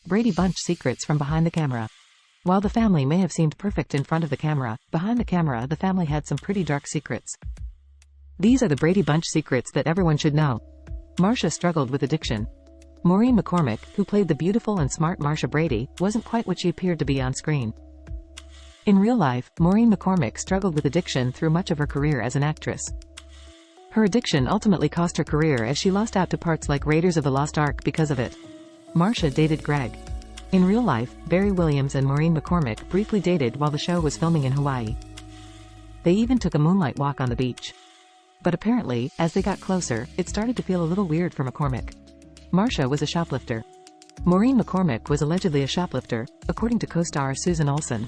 Brady Bunch secrets from behind the camera. While the family may have seemed perfect in front of the camera, behind the camera the family had some pretty dark secrets. These are the Brady Bunch secrets that everyone should know. Marcia struggled with addiction. Maureen McCormick, who played the beautiful and smart Marcia Brady, wasn't quite what she appeared to be on screen. In real life, Maureen McCormick struggled with addiction through much of her career as an actress. Her addiction ultimately cost her career as she lost out to parts like Raiders of the Lost Ark because of it. Marcia dated Greg. In real life, Barry Williams and Maureen McCormick briefly dated while the show was filming in Hawaii. They even took a moonlight walk on the beach. But apparently, as they got closer, it started to feel a little weird for McCormick. Marcia was a shoplifter. Maureen McCormick was allegedly a shoplifter, according to co-star Susan Olsen.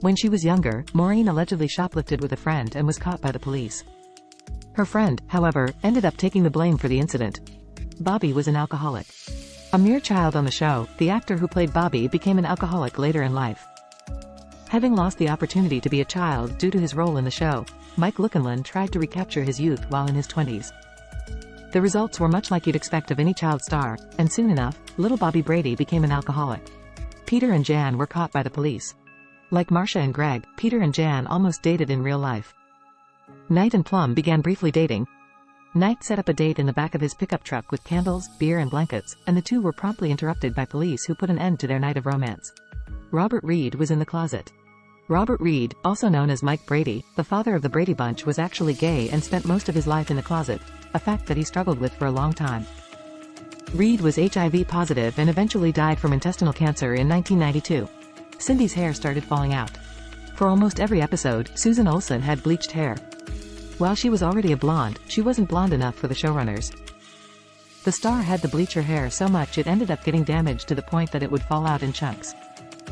When she was younger, Maureen allegedly shoplifted with a friend and was caught by the police. Her friend, however, ended up taking the blame for the incident. Bobby was an alcoholic. A mere child on the show, the actor who played Bobby became an alcoholic later in life. Having lost the opportunity to be a child due to his role in the show, Mike Lukenland tried to recapture his youth while in his 20s. The results were much like you'd expect of any child star, and soon enough, little Bobby Brady became an alcoholic. Peter and Jan were caught by the police. Like Marcia and Greg, Peter and Jan almost dated in real life. Knight and Plum began briefly dating. Knight set up a date in the back of his pickup truck with candles, beer and blankets, and the two were promptly interrupted by police who put an end to their night of romance. Robert Reed was in the closet. Robert Reed, also known as Mike Brady, the father of the Brady Bunch, was actually gay and spent most of his life in the closet, a fact that he struggled with for a long time. Reed was HIV positive and eventually died from intestinal cancer in 1992. Cindy's hair started falling out. For almost every episode, Susan Olsen had bleached hair. While she was already a blonde, she wasn't blonde enough for the showrunners. The star had to bleach her hair so much it ended up getting damaged to the point that it would fall out in chunks.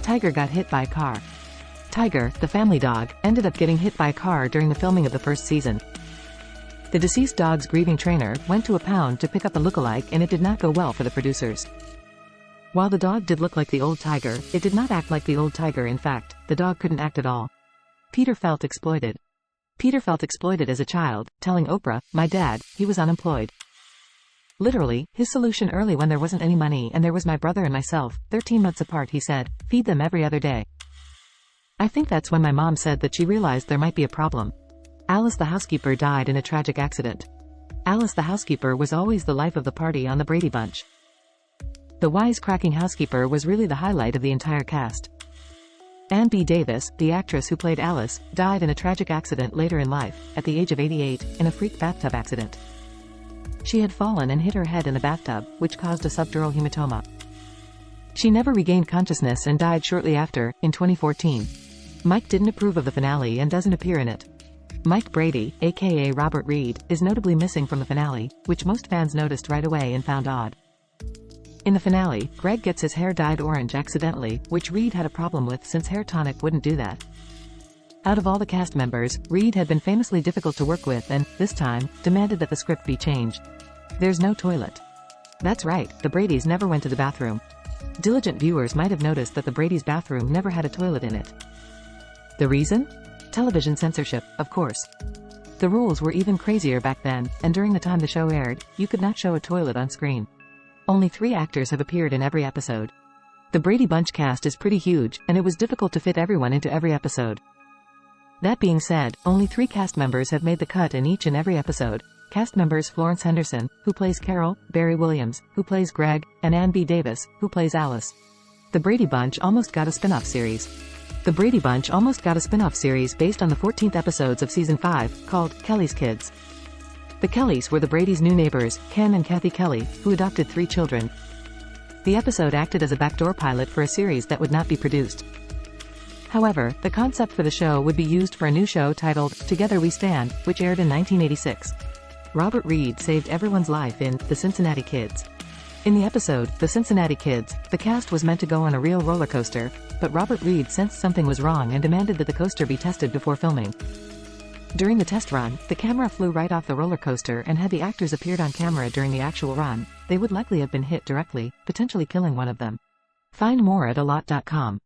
Tiger got hit by a car. Tiger, the family dog, ended up getting hit by a car during the filming of the first season. The deceased dog's grieving trainer went to a pound to pick up a lookalike and it did not go well for the producers. While the dog did look like the old Tiger, it did not act like the old Tiger. In fact, the dog couldn't act at all. Peter felt exploited. Peter felt exploited as a child, telling Oprah, "My dad, he was unemployed." Literally, his solution early when there wasn't any money and there was my brother and myself, 13 months apart, he said, "Feed them every other day." I think that's when my mom said that she realized there might be a problem. Alice the housekeeper died in a tragic accident. Alice the housekeeper was always the life of the party on the Brady Bunch. The wisecracking housekeeper was really the highlight of the entire cast. Ann B. Davis, the actress who played Alice, died in a tragic accident later in life, at the age of 88, in a freak bathtub accident. She had fallen and hit her head in the bathtub, which caused a subdural hematoma. She never regained consciousness and died shortly after, in 2014. Mike didn't approve of the finale and doesn't appear in it. Mike Brady, aka Robert Reed, is notably missing from the finale, which most fans noticed right away and found odd. In the finale, Greg gets his hair dyed orange accidentally, which Reed had a problem with since hair tonic wouldn't do that. Out of all the cast members, Reed had been famously difficult to work with and, this time, demanded that the script be changed. There's no toilet. That's right, the Bradys never went to the bathroom. Diligent viewers might have noticed that the Bradys' bathroom never had a toilet in it. The reason? Television censorship, of course. The rules were even crazier back then, and during the time the show aired, you could not show a toilet on screen. Only 3 actors have appeared in every episode. The Brady Bunch cast is pretty huge, and it was difficult to fit everyone into every episode. That being said, only 3 cast members have made the cut in each and every episode. Cast members Florence Henderson, who plays Carol, Barry Williams, who plays Greg, and Ann B. Davis, who plays Alice. The Brady Bunch almost got a spin-off series. The Brady Bunch almost got a spin-off series based on the 14th episodes of Season 5, called Kelly's Kids. The Kellys were the Bradys' new neighbors, Ken and Kathy Kelly, who adopted 3 children. The episode acted as a backdoor pilot for a series that would not be produced. However, the concept for the show would be used for a new show titled Together We Stand, which aired in 1986. Robert Reed saved everyone's life in The Cincinnati Kids. In the episode, The Cincinnati Kids, the cast was meant to go on a real roller coaster, but Robert Reed sensed something was wrong and demanded that the coaster be tested before filming. During the test run, the camera flew right off the roller coaster, and had the actors appeared on camera during the actual run, they would likely have been hit directly, potentially killing one of them. Find more at alot.com.